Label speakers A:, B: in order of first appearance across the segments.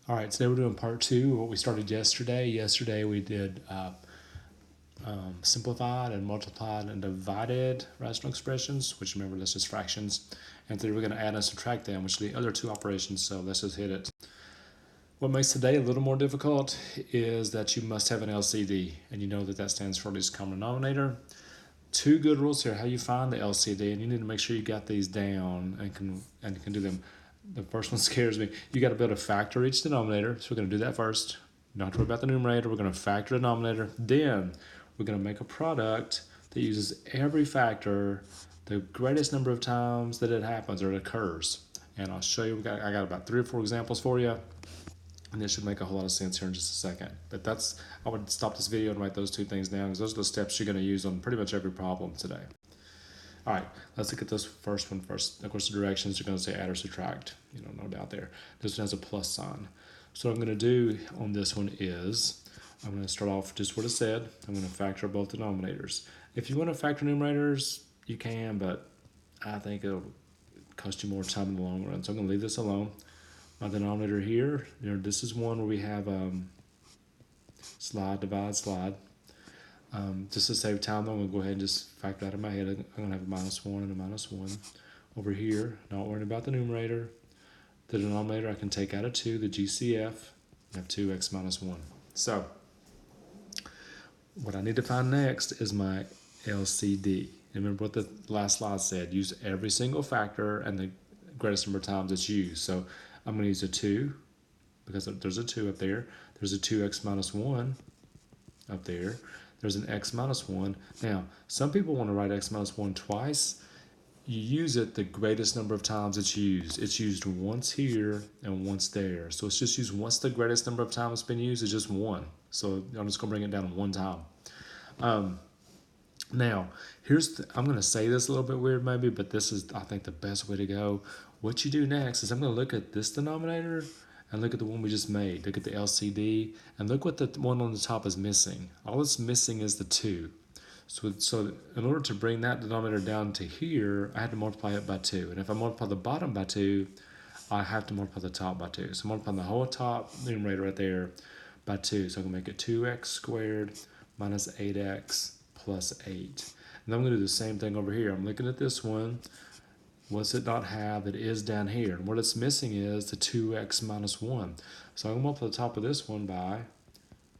A: All right, today we're doing part two of what we started yesterday. Yesterday we did simplified and multiplied and divided rational expressions, which remember that's just fractions. And today we're going to add and subtract them, which are the other two operations. So let's just hit it. What makes today a little more difficult is that you must have an LCD, and you know that that stands for least common denominator. Two good rules here: how you find the LCD, and you need to make sure you got these down and can do them. The first one scares me. You got to be able to factor each denominator. So we're going to do that first. Not to worry about the numerator. We're going to factor the denominator. Then we're going to make a product that uses every factor the greatest number of times that it happens or it occurs. And I'll show you. I got about 3 or 4 examples for you. And this should make a whole lot of sense here in just a second. But I would stop this video and write those two things down because those are the steps you're going to use on pretty much every problem today. All right, let's look at this first one first. Of course, the directions are going to say add or subtract. No doubt there. This one has a plus sign. So what I'm going to do on this one is I'm going to start off just what it said. I'm going to factor both denominators. If you want to factor numerators, you can, but I think it'll cost you more time in the long run. So I'm going to leave this alone. My denominator here, this is one where we have slide, divide, slide. Just to save time, I'm going to go ahead and just factor that in my head. I'm going to have a -1 and a -1. Over here, not worrying about the numerator. The denominator I can take out of 2, the GCF, and have 2x minus 1. So, what I need to find next is my LCD. Remember what the last slide said. Use every single factor and the greatest number of times it's used. So, I'm going to use a 2, because there's a 2 up there. There's a 2x minus 1 up there. There's an x minus 1. Now, some people want to write x minus 1 twice. You use it the greatest number of times it's used. It's used once here and once there. So it's just used once the greatest number of times it's been used is just 1. So I'm just going to bring it down 1 time. Now, I'm going to say this a little bit weird maybe, but this is, I think, the best way to go. What you do next is I'm going to look at this denominator and look at the one we just made. Look at the LCD and look what the one on the top is missing. All it's missing is the 2. So in order to bring that denominator down to here, I had to multiply it by 2. And if I multiply the bottom by 2, I have to multiply the top by 2. So I'm multiplying the whole top numerator right there by 2. So I'm going to make it 2x squared minus 8x plus 8. And I'm going to do the same thing over here. I'm looking at this one. What's it not have that is down here? And what it's missing is the 2x minus 1. So I'm going to multiply the top of this one by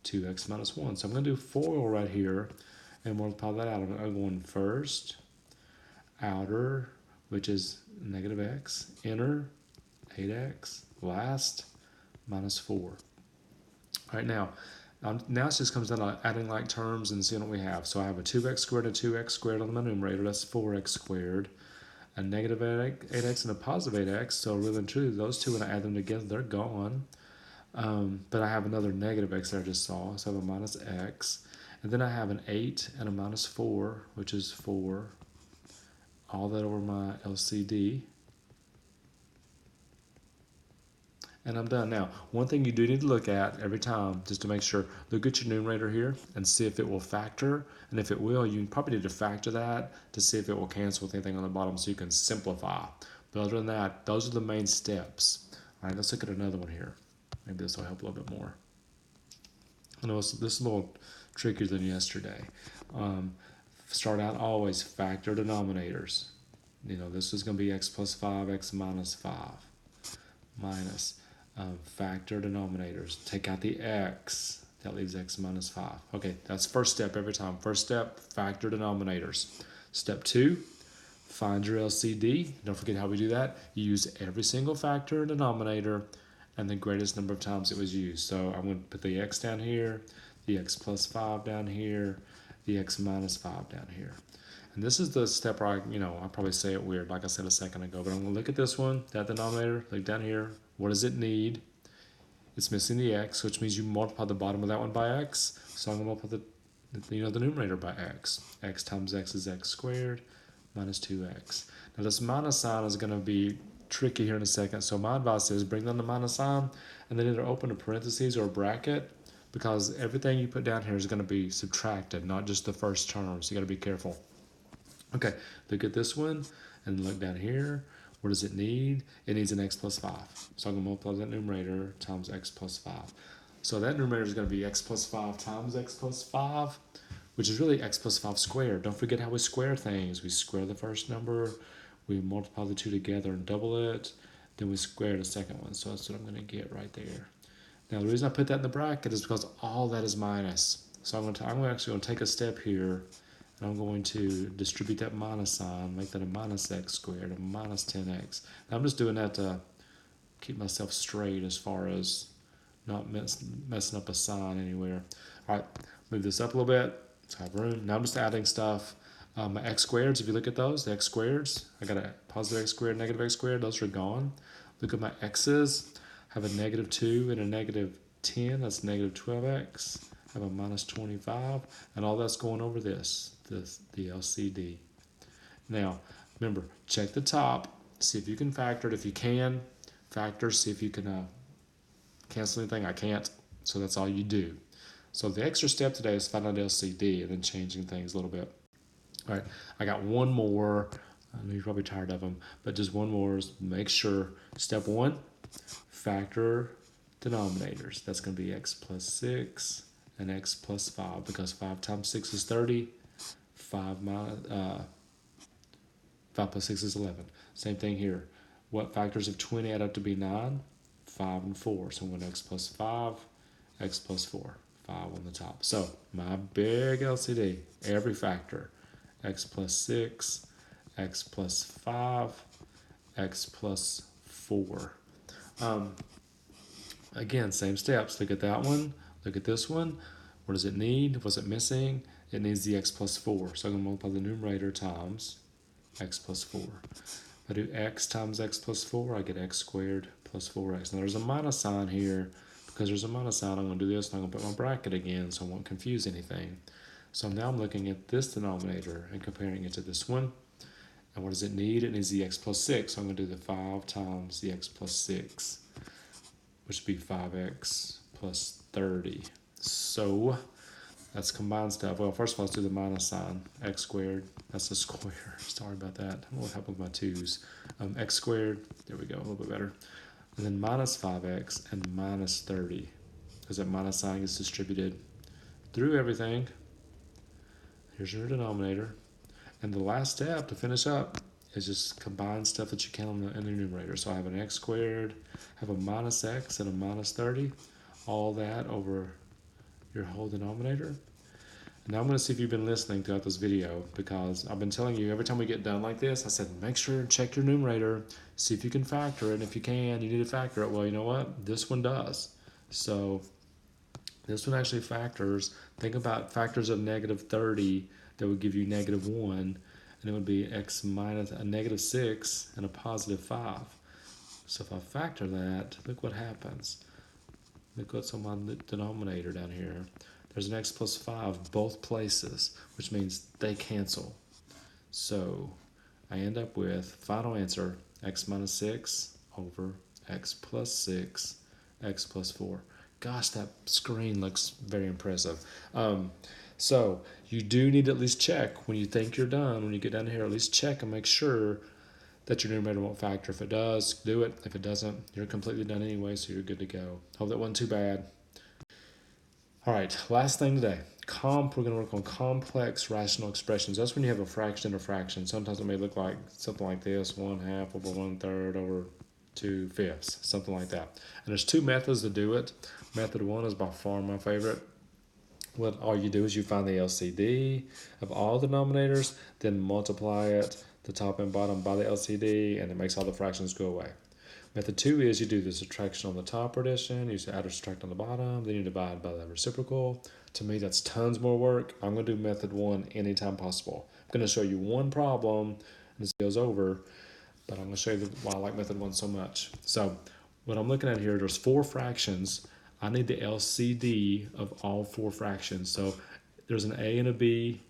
A: 2x minus 1. So I'm going to do FOIL right here and multiply that out. I'm going first, outer, which is negative x, inner, 8x, last, minus 4. All right, now it just comes down to adding like terms and seeing what we have. So I have a 2x squared and a 2x squared on my numerator. That's 4x squared. A negative 8x and a positive 8x. So really and truly, those two, when I add them together, they're gone. But I have another negative x that I just saw. So I have a minus x. And then I have an 8 and a minus 4, which is 4. All that over my LCD. And I'm done. Now, one thing you do need to look at every time, just to make sure, look at your numerator here and see if it will factor. And if it will, you probably need to factor that to see if it will cancel with anything on the bottom so you can simplify. But other than that, those are the main steps. All right, let's look at another one here. Maybe this will help a little bit more. I know this is a little trickier than yesterday. Start out always factor denominators. This is going to be x plus 5, x minus 5. Minus. Factor denominators. Take out the x. That leaves x minus 5. Okay, that's first step every time. First step, factor denominators. Step 2, find your LCD. Don't forget how we do that. You use every single factor denominator and the greatest number of times it was used. So I'm going to put the x down here, the x plus 5 down here, the x minus 5 down here. And this is the step where I probably say it weird, like I said a second ago, but I'm going to look at this one, that denominator, look down here. What does it need? It's missing the x, which means you multiply the bottom of that one by x. So I'm going to multiply the numerator by x. X times x is x squared minus 2x. Now this minus sign is going to be tricky here in a second. So my advice is bring down the minus sign and then either open a parentheses or a bracket, because everything you put down here is going to be subtracted, not just the first term. So you got to be careful. Okay, look at this one and look down here. What does it need? It needs an x plus 5. So I'm going to multiply that numerator times x plus 5. So that numerator is going to be x plus 5 times x plus 5, which is really x plus 5 squared. Don't forget how we square things. We square the first number, we multiply the two together and double it, then we square the second one. So that's what I'm going to get right there. Now the reason I put that in the bracket is because all that is minus. So I'm actually going to take a step here, and I'm going to distribute that minus sign, make that a minus x squared, a minus 10x. Now I'm just doing that to keep myself straight as far as not messing up a sign anywhere. All right, move this up a little bit so I have room. Now I'm just adding stuff. My x squareds, if you look at those, the x squareds, I got a positive x squared, negative x squared, those are gone. Look at my x's, I have a negative 2 and a negative 10, that's negative 12x. I have a minus 25, and all that's going over the LCD. Now, remember, check the top, see if you can factor it. If you can factor, see if you can cancel anything. I can't, so that's all you do. So the extra step today is find out LCD and then changing things a little bit. All right, I got one more. I know you're probably tired of them, but just one more is make sure. Step 1, factor denominators. That's going to be x plus 6 and x plus 5, because 5 times 6 is 30. 5 plus 6 is 11. Same thing here. What factors of 20 add up to be 9? 5 and 4. So I'm going to x plus 5, x plus 4. 5 on the top. So my big LCD, every factor. X plus 6, x plus 5, x plus 4. Again, same steps. Look at that one. Look at this one. What does it need? What's it missing? It needs the x plus 4. So I'm going to multiply the numerator times x plus 4. If I do x times x plus 4, I get x squared plus 4x. Now there's a minus sign here. Because there's a minus sign, I'm going to do this, and I'm going to put my bracket again so I won't confuse anything. So now I'm looking at this denominator and comparing it to this one. And what does it need? It needs the x plus 6. So I'm going to do the 5 times the x plus 6, which would be 5x plus 30. So that's combined stuff. Well, first of all, let's do the minus sign. X squared, that's a square. Sorry about that. I don't know what happened with my 2's. X squared, there we go, a little bit better. And then minus 5x and minus 30, because that minus sign is distributed through everything. Here's your denominator. And the last step to finish up is just combine stuff that you can in the numerator. So I have an x squared, have a minus x and a minus 30, all that over your whole denominator. And now I'm going to see if you've been listening throughout this video, because I've been telling you every time we get done like this, I said, make sure and check your numerator, see if you can factor it. And if you can, you need to factor it. Well, you know what? This one does. So this one actually factors. Think about factors of negative 30 that would give you negative 1, and it would be x minus a negative 6 and a positive 5. So if I factor that, look what happens. Look what's on my denominator down here. There's an x plus 5 both places, which means they cancel. So I end up with, final answer, x minus 6 over x plus 6, x plus 4. Gosh, that screen looks very impressive. So you do need to at least check when you think you're done. When you get down here, at least check and make sure that your numerator won't factor. If it does, do it. If it doesn't, you're completely done anyway, so you're good to go. Hope that wasn't too bad. All right, last thing today. We're going to work on complex rational expressions. That's when you have a fraction and a fraction. Sometimes it may look like something like this, 1/2 over 1/3 over 2/5, something like that. And there's two methods to do it. Method 1 is by far my favorite. What all you do is you find the LCD of all denominators, then multiply it, the top and bottom, by the LCD, and it makes all the fractions go away. Method 2 is you do the subtraction on the top addition, you add or subtract on the bottom, then you divide by the reciprocal. To me, that's tons more work. I'm going to do method 1 anytime possible. I'm going to show you one problem, and this video's over, but I'm going to show you why I like method 1 so much. So what I'm looking at here, there's 4 fractions. I need the LCD of all 4 fractions. So there's an A and a B,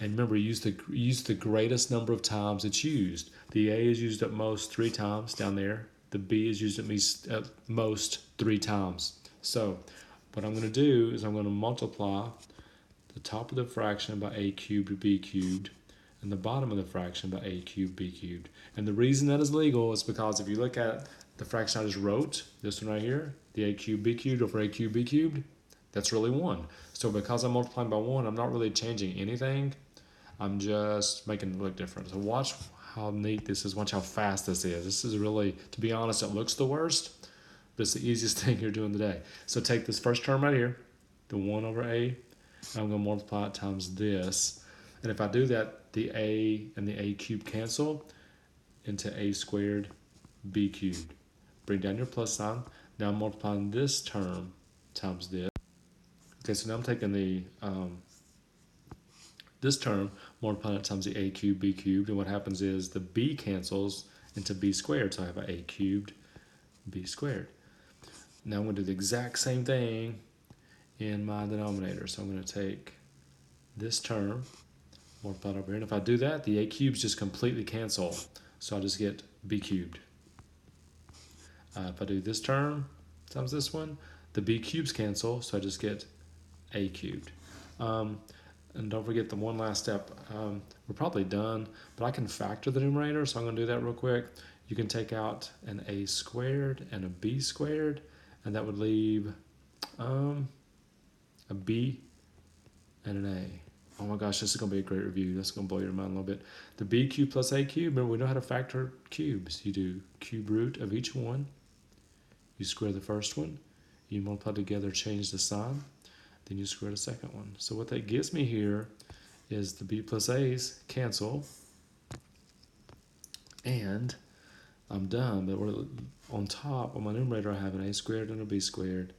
A: and remember, use the greatest number of times it's used. The A is used at most 3 times down there. The B is used at most 3 times. So what I'm going to do is I'm going to multiply the top of the fraction by A cubed or B cubed, and the bottom of the fraction by a cubed b cubed. And the reason that is legal is because if you look at the fraction I just wrote, this one right here, the a cubed b cubed over a cubed b cubed, that's really 1. So because I'm multiplying by 1, I'm not really changing anything. I'm just making it look different. So watch how neat this is. Watch how fast this is. This is really, to be honest, it looks the worst, but it's the easiest thing you're doing today. So take this first term right here, the 1 over a, and I'm going to multiply it times this. And if I do that, the a and the a cubed cancel into a squared b cubed. Bring down your plus sign. Now I'm multiplying this term times this. Okay, so now I'm taking the this term, multiplying it times the a cubed b cubed, and what happens is the b cancels into b squared, so I have an a cubed b squared. Now I'm going to do the exact same thing in my denominator. So I'm going to take this term, multiply it over here, and if I do that, the a cubes just completely cancel, so I'll just get b cubed. If I do this term times this one, the b cubes cancel, so I just get a cubed. And don't forget the one last step. We're probably done, but I can factor the numerator, so I'm going to do that real quick. You can take out an a squared and a b squared, and that would leave a b and an a. Oh my gosh, this is going to be a great review. That's going to blow your mind a little bit. The b cubed plus a cubed, remember we know how to factor cubes. You do cube root of each one. You square the first one. You multiply together, change the sign. Then you square the second one. So what that gives me here is the b plus a's cancel, and I'm done. But we're on top of my numerator, I have an a squared and a b squared.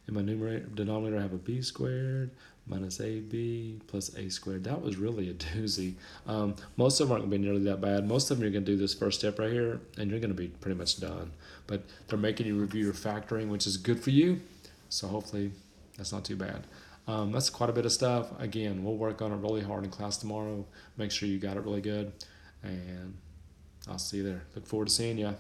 A: In my denominator, I have a b squared minus ab plus a squared. That was really a doozy. Most of them aren't going to be nearly that bad. Most of them you're going to do this first step right here, and you're going to be pretty much done. But they're making you review your factoring, which is good for you. So hopefully that's not too bad. That's quite a bit of stuff. Again, we'll work on it really hard in class tomorrow. Make sure you got it really good. And I'll see you there. Look forward to seeing you.